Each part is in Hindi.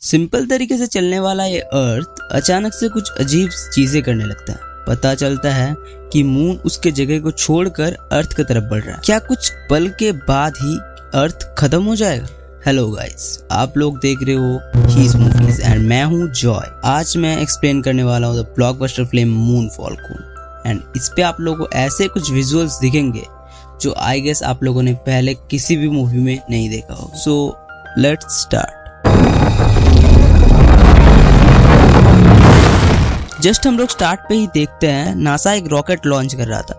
सिंपल तरीके से चलने वाला ये अर्थ अचानक से कुछ अजीब चीजें करने लगता है। पता चलता है कि मून उसके जगह को छोड़कर अर्थ की तरफ बढ़ रहा है। क्या कुछ पल के बाद ही अर्थ खत्म हो जाएगा? हेलो गाइस, आप लोग देख रहे हो हीज मूवीज एंड मैं हूँ जॉय। आज मैं एक्सप्लेन करने वाला हूँ द ब्लॉकबस्टर फिल्म मूनफॉल को। एंड इस पे आप लोगों को ऐसे कुछ विजुअल्स दिखेंगे जो आई गेस आप लोगों ने पहले किसी भी मूवी में नहीं देखा हो। So let's start. जस्ट हम लोग स्टार्ट पे ही देखते हैं नासा एक रॉकेट लॉन्च कर रहा था।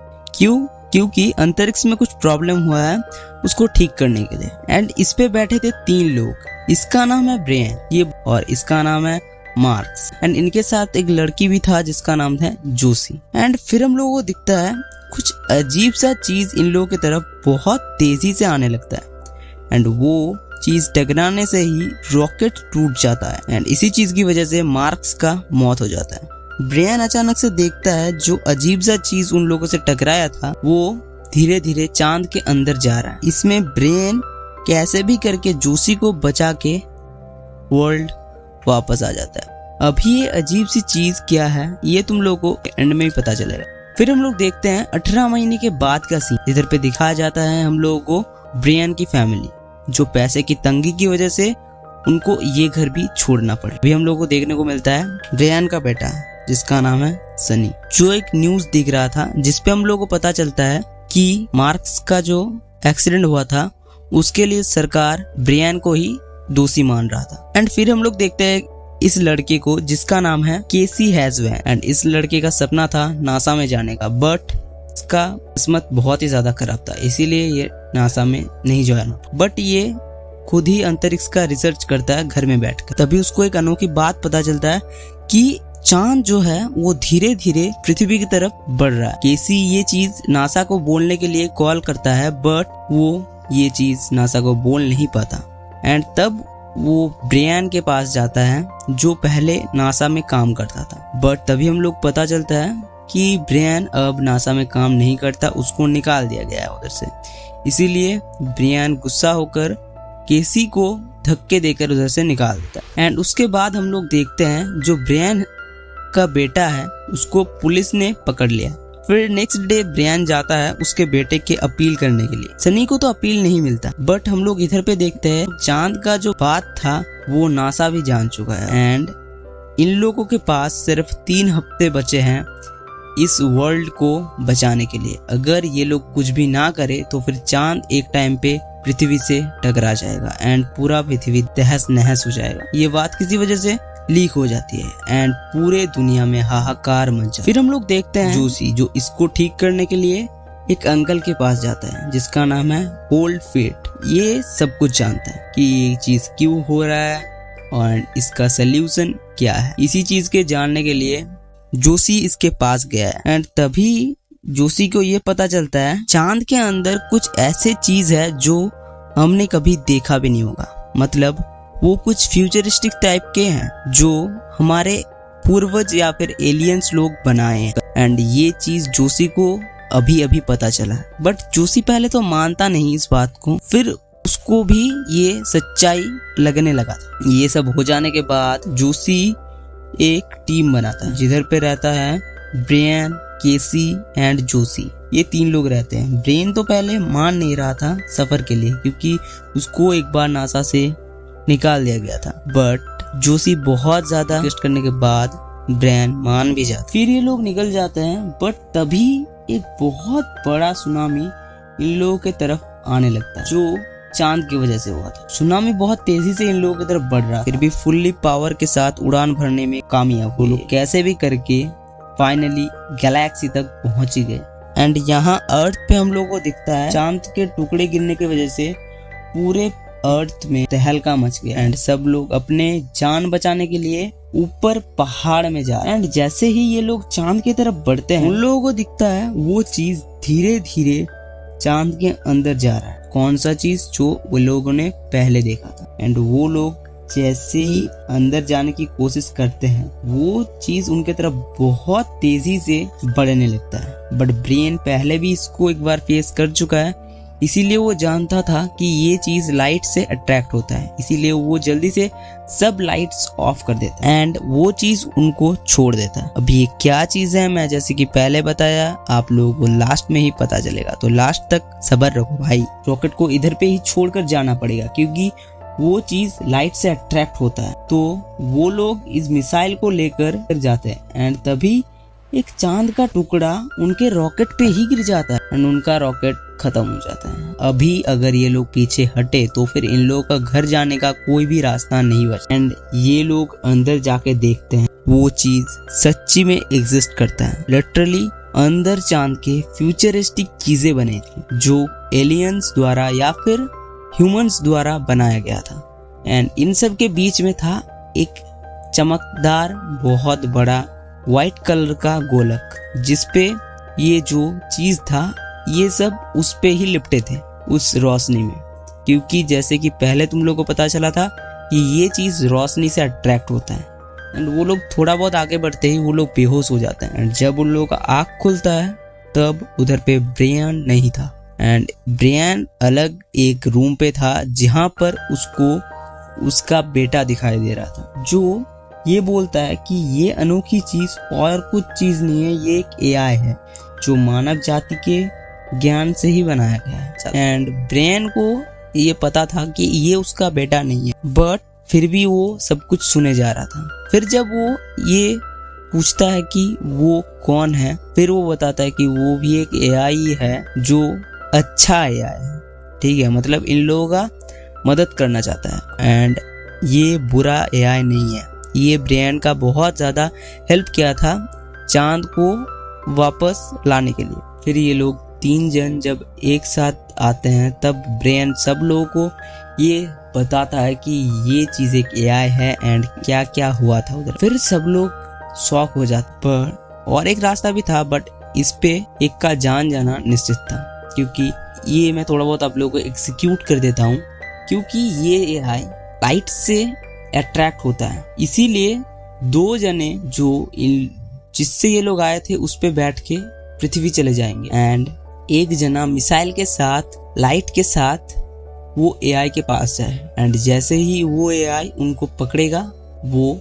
क्योंकि अंतरिक्ष में कुछ प्रॉब्लम हुआ है उसको ठीक करने के लिए। एंड इस पे बैठे थे 3 लोग। इसका नाम है ब्रेन ये और इसका नाम है मार्क्स। एंड इनके साथ एक लड़की भी था जिसका नाम था जोसी। एंड फिर हम लोगों को दिखता है कुछ अजीब सा चीज इन लोगों की तरफ बहुत तेजी से आने लगता है। एंड वो चीज टकराने से ही रॉकेट टूट जाता है। एंड इसी चीज की वजह से मार्क्स का मौत हो जाता है। ब्रेन अचानक से देखता है जो अजीब सा चीज उन लोगों से टकराया था वो धीरे धीरे चांद के अंदर जा रहा है। इसमें ब्रेन कैसे भी करके जोशी को बचा के वर्ल्ड वापस आ जाता है। अभी ये अजीब सी चीज क्या है ये तुम लोगों को एंड में ही पता चलेगा। फिर हम लोग देखते हैं 18 महीने के बाद का सीन। इधर पे दिखाया जाता है हम लोगों को ब्रेन की फैमिली जो पैसे की तंगी की वजह से उनको ये घर भी छोड़ना पड़े। अभी हम लोगों को देखने को मिलता है ब्रेन का बेटा जिसका नाम है सनी, जो एक न्यूज दिख रहा था जिसपे हम लोगों को पता चलता है कि मार्क्स का जो एक्सीडेंट हुआ था उसके लिए सरकार ब्रेन को ही दोषी मान रहा था। एंड फिर हम लोग देखते हैं इस लड़के को जिसका नाम है केसी हैजवैन। एंड इस लड़के का सपना था नासा में जाने का, बट इसका किस्मत बहुत ही ज्यादा खराब था, इसीलिए ये नासा में नहीं ज्वाइन हुआ। बट ये खुद ही अंतरिक्ष का रिसर्च करता है घर में बैठकर। तभी उसको एक अनोखी बात पता चलता है कि चांद जो है वो धीरे धीरे पृथ्वी की तरफ बढ़ रहा है। केसी ये चीज नासा को बोलने के लिए कॉल करता है बट वो ये चीज नासा को बोल नहीं पाता। एंड तब वो ब्रेन के पास जाता है जो पहले नासा में काम करता था। बट तभी हम लोग पता चलता है कि ब्रेन अब नासा में काम नहीं करता, उसको निकाल दिया गया है उधर से। इसीलिए ब्रेन गुस्सा होकर केसी को धक्के देकर उधर से निकाल देता है। एंड उसके बाद हम लोग देखते हैं जो ब्रेन का बेटा है उसको पुलिस ने पकड़ लिया। फिर नेक्स्ट डे ब्रेन जाता है उसके बेटे के अपील करने के लिए। सनी को तो अपील नहीं मिलता। बट हम लोग इधर पे देखते हैं चांद का जो बात था वो नासा भी जान चुका है। एंड इन लोगों के पास सिर्फ 3 हफ्ते बचे हैं इस वर्ल्ड को बचाने के लिए। अगर ये लोग कुछ भी ना करे तो फिर चांद एक टाइम पे पृथ्वी से टकरा जाएगा एंड पूरा पृथ्वी तहस नहस हो जाएगा। ये बात किसी वजह से लीक हो जाती है एंड पूरे दुनिया में हाहाकार मच जाता है। फिर हम लोग देखते हैं जोशी जो इसको ठीक करने के लिए एक अंकल के पास जाता है जिसका नाम है ओल्ड फेट। ये सब कुछ जानता है कि ये चीज क्यों हो रहा है और इसका सोल्यूशन क्या है। इसी चीज के जानने के लिए जोशी इसके पास गया है। एंड तभी जोशी को ये पता चलता है चांद के अंदर कुछ ऐसे चीज है जो हमने कभी देखा भी नहीं होगा। मतलब वो कुछ फ्यूचरिस्टिक टाइप के हैं जो हमारे पूर्वज या फिर एलियंस लोग बनाए हैं। एंड ये चीज जोशी को अभी अभी पता चला। बट जोशी पहले तो मानता नहीं इस बात को, फिर उसको भी ये सच्चाई लगने लगा था। ये सब हो जाने के बाद जोशी एक टीम बनाता है जिधर पे रहता है ब्रेन, केसी एंड जोशी। ये 3 लोग रहते हैं। ब्रेन तो पहले मान नहीं रहा था सफर के लिए क्योंकि उसको एक बार नासा से निकाल दिया गया था। बट जोशी बहुत ज्यादा रिक्वेस्ट करने के बाद ब्रेन मान भी जाता। फिर ये लोग निकल जाते हैं। बट तभी एक बहुत बड़ा सुनामी इन लोगों के तरफ आने लगता है जो चांद की वजह से हुआ था। सुनामी बहुत तेजी से इन लोगों की तरफ बढ़ रहा, फिर भी फुल्ली पावर के साथ उड़ान भरने में कामयाब। वो लोग कैसे भी करके फाइनली गैलेक्सी तक पहुंच ही गए। एंड यहाँ अर्थ पे हम लोगों को दिखता है चांद के टुकड़े गिरने की वजह से पूरे अर्थ में तहलका मच गया। एंड सब लोग अपने जान बचाने के लिए ऊपर पहाड़ में जा रहे हैं। एंड जैसे ही ये लोग चांद की तरफ बढ़ते हैं उन लोगों को दिखता है वो चीज धीरे धीरे चांद के अंदर जा रहा है। कौन सा चीज जो वो लोगों ने पहले देखा था। एंड वो लोग जैसे ही अंदर जाने की कोशिश करते हैं वो चीज उनके तरफ बहुत तेजी से बढ़ने लगता है। बट ब्रेन पहले भी इसको एक बार फेस कर चुका है इसीलिए वो जानता था कि ये चीज लाइट से अट्रैक्ट होता है, इसीलिए वो जल्दी से सब लाइट्स ऑफ कर देता है एंड वो चीज उनको छोड़ देता है। अब ये क्या चीज है, मैं जैसे कि पहले बताया, आप लोगों को लास्ट में ही पता चलेगा, तो लास्ट तक सब्र रखो भाई। रॉकेट को इधर पे ही छोड़कर जाना पड़ेगा क्योंकि वो चीज लाइट से अट्रैक्ट होता है। तो वो लोग इस मिसाइल को लेकर जाते हैं एंड तभी एक चांद का टुकड़ा उनके रॉकेट पे ही गिर जाता है एंड उनका रॉकेट खत्म हो जाता है। अभी अगर ये लोग पीछे हटे तो फिर इन लोगों का घर जाने का कोई भी रास्ता नहीं बचा एंड ये लोग अंदर जाके देखते हैं वो चीज सच्ची में एग्जिस्ट करता है। लिटरली अंदर चांद के फ्यूचरिस्टिक चीजें बनी थी जो एलियंस द्वारा या फिर ह्यूमंस द्वारा बनाया गया था एंड इन सब के बीच में था एक चमकदार बहुत बड़ा व्हाइट कलर का गोलक जिसपे ये जो चीज था ये सब उस पे ही लिपटे थे उस रोशनी में, क्योंकि जैसे कि पहले तुम लोगों को पता चला था कि ये चीज रोशनी से अट्रैक्ट होता है एंड वो लोग थोड़ा बहुत आगे बढ़ते ही वो लोग बेहोश हो जाते हैं एंड जब उन लोगों का आँख खुलता है तब उधर पे ब्रियान नहीं था एंड ब्रियान अलग एक रूम पे था जहाँ पर उसको उसका बेटा दिखाई दे रहा था जो ये बोलता है कि ये अनोखी चीज और कुछ चीज नहीं है, ये एक एआई है जो मानव जाति के ज्ञान से ही बनाया गया है एंड ब्रेन को ये पता था कि ये उसका बेटा नहीं है बट फिर भी वो सब कुछ सुने जा रहा था। फिर जब वो ये पूछता है कि वो कौन है, फिर वो बताता है कि वो भी एक एआई है जो अच्छा एआई है, ठीक है, मतलब इन लोगों का मदद करना चाहता है एंड ये बुरा एआई नहीं है। ये ब्रेन का बहुत ज़्यादा हेल्प किया था चांद को वापस लाने के लिए। फिर ये लोग 3 जन जब एक साथ आते हैं तब ब्रेन सब लोगों को ये बताता है कि ये चीज़ एक एआई है एंड क्या क्या हुआ था उधर। फिर सब लोग शॉक हो जाते, पर और एक रास्ता भी था बट इस पे एक का जान जाना निश्चित था, क्योंकि ये मैं थोड़ा बहुत आप लोगों को एग्जीक्यूट कर देता हूँ। क्योंकि ये एआई लाइट से अट्रैक्ट होता है, इसीलिए 2 जने जो जिससे ये लोग आए थे उस पे बैठ के पृथ्वी चले जाएंगे एंड एक जना मिसाइल के साथ लाइट के साथ वो एआई के पास जाए एंड जैसे ही वो एआई उनको पकड़ेगा वो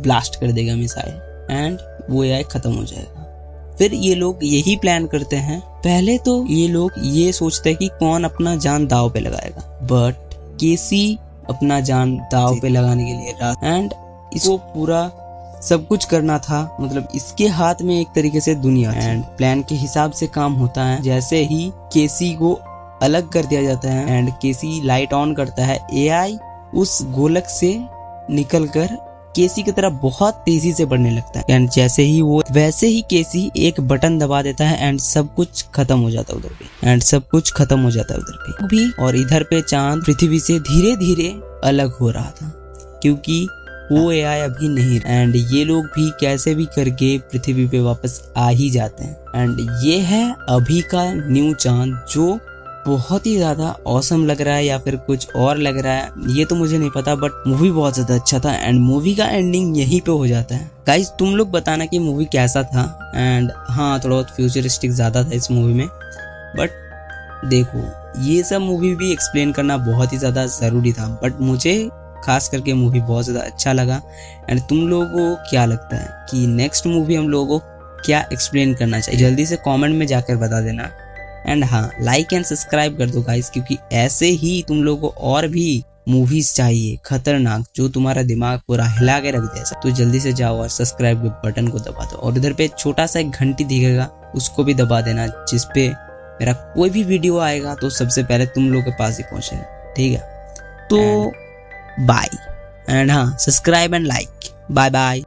ब्लास्ट कर देगा मिसाइल एंड वो एआई खत्म हो जाएगा। फिर ये लोग यही प्लान करते हैं। पहले तो ये लोग ये सोचते हैं कि कौन अपना जान दांव पे लगाएगा, बट केसी अपना जान दांव पे लगाने के लिए एंड इसको पूरा सब कुछ करना था, मतलब इसके हाथ में एक तरीके से दुनिया एंड प्लान के हिसाब से काम होता है। जैसे ही केसी को अलग कर दिया जाता है एंड केसी लाइट ऑन करता है, एआई उस गोलक से निकलकर केसी की तरफ बहुत तेजी से बढ़ने लगता है एंड जैसे ही वो वैसे ही केसी एक बटन दबा देता है एंड सब कुछ खत्म हो जाता है उधर पे एंड सब कुछ खत्म हो जाता है उधर पे भी। और इधर पे चांद पृथ्वी से धीरे धीरे अलग हो रहा था क्योंकि वो एआई अभी नहीं एंड ये लोग भी कैसे भी करके पृथ्वी पे वापस आ ही जाते हैं एंड ये है अभी का न्यू चांद जो बहुत ही ज्यादा ऑसम लग रहा है या फिर कुछ और लग रहा है ये तो मुझे नहीं पता, बट मूवी बहुत ज्यादा अच्छा था एंड मूवी का एंडिंग यहीं पे हो जाता है। गाइस तुम लोग बताना कि मूवी कैसा था एंड हाँ थोड़ा बहुत फ्यूचरिस्टिक ज्यादा था इस मूवी में, बट देखो ये सब मूवी भी एक्सप्लेन करना बहुत ही ज्यादा जरूरी था, बट मुझे खास करके मूवी बहुत ज्यादा अच्छा लगा एंड तुम लोगों को क्या लगता है कि नेक्स्ट मूवी हम लोगों को क्या एक्सप्लेन करना चाहिए, जल्दी से कमेंट में जाकर बता देना एंड हाँ लाइक एंड सब्सक्राइब कर दो गाइस, क्योंकि ऐसे ही तुम लोगों को और भी मूवीज चाहिए खतरनाक जो तुम्हारा दिमाग पूरा हिला के रख दे। तो जल्दी से जाओ और सब्सक्राइब के बटन को दबा दो और इधर पे छोटा सा एक घंटी दिखेगा उसको भी दबा देना, जिसपे मेरा कोई भी वीडियो आएगा तो सबसे पहले तुम लोग के पास ही पहुंचेगा, ठीक है। तो बाय एंड हाँ subscribe and like, bye bye.